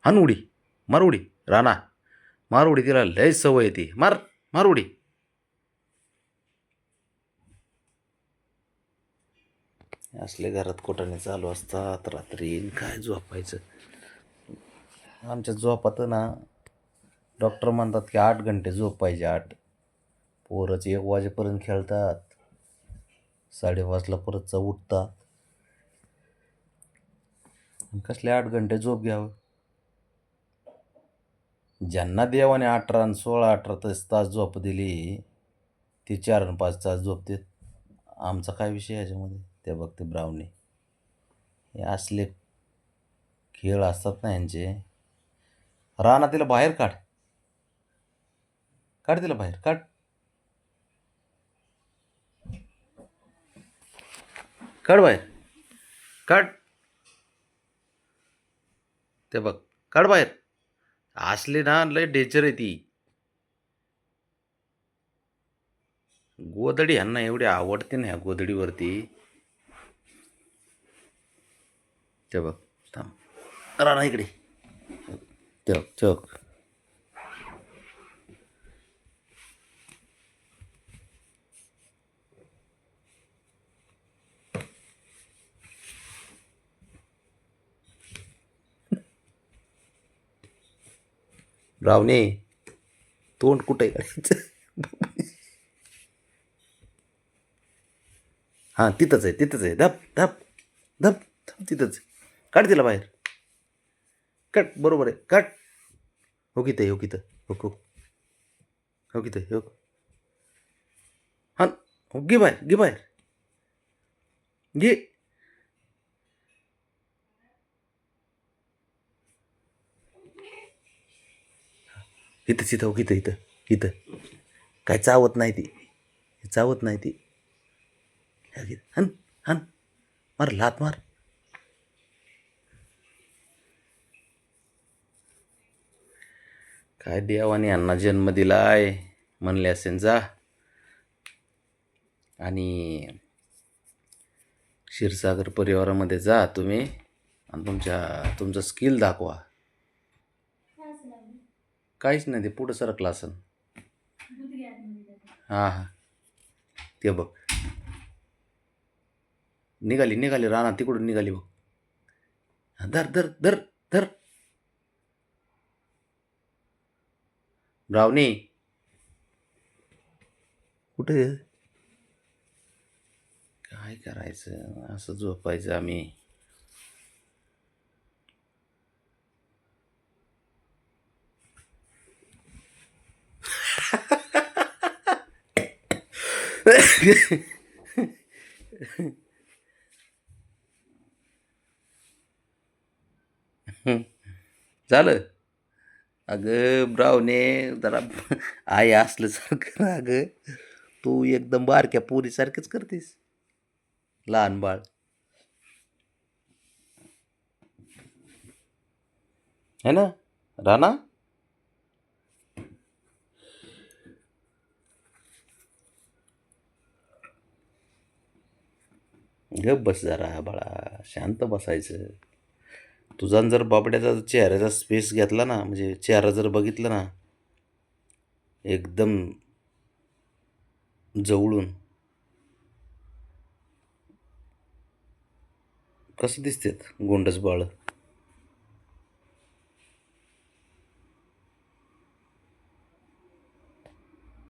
हान उडी, मार उडी. राणा मार उडी, तिला लय सवय ती. मार उडी. असले घरात कोटाने चालू असतात रात्री, काय झोपायचं. आमच्या झोपात ना डॉक्टर म्हणतात की 8 घंटे झोप पाहिजे. 8. पोरच 1 वाजेपर्यंत खेळतात, 5:30ला परतचा उठतात. कसले 8 घंटे झोप घ्यावं. ज्यांना देवाने 18 आणि 16-18 तास झोप दिली ती 4 आणि 5 तास झोपते. आमचा काय विषय याच्यामध्ये. ते बघते ब्राउनी, हे असले खेळ असतात ना यांचे. राणा तिला बाहेर काढ, तिला बाहेर काढ. बाहेर काढ. ते बघ, काढ बाहेर. असली ना लय डेंजर आहे ती. गोदडी ह्यांना एवढी आवडते ना, ह्या गोदडीवरती. ते बघ, थांब राणा इकडे. ते बघ. ब्राउनी, तोंड कुठे काढायचं. हां तिथंच आहे. धप तिथंच. काढ तिला बाहेर. कट, बरोबर आहे. कट. हो किती हो किती हो. हां हो, घे बाहेर घे. इथं हो, इथं काय चावत नाही ती. हन मार, लात मार. काय देवाने यांना जन्म दिलाय म्हणले असेल. जा आणि क्षीरसागर परिवारामध्ये जा तुम्ही आणि तुमचं स्किल दाखवा. काहीच नाही, ते पुढं सरकलं असेल. हां ते बघ, निघाली राणा तिकडून निघाली बघ. धर. ब्राउनी कुठे. काय करायचं, असं झोपायचं आम्ही. झालं. अगं ब्राउने, जरा आई असल्यासारखं. अगं तू एकदम बारक्या पोरीसारखंच करतेस, लहान बाळ. है ना राणा. गप बस जरा बाळा, शांत बसायचं. तुझा जर बाबड्याचा चेहऱ्याचा स्पेस घेतला ना, म्हणजे चेहरा जर बघितला ना एकदम जवळून, कसं दिसतात गोंडस बाळ.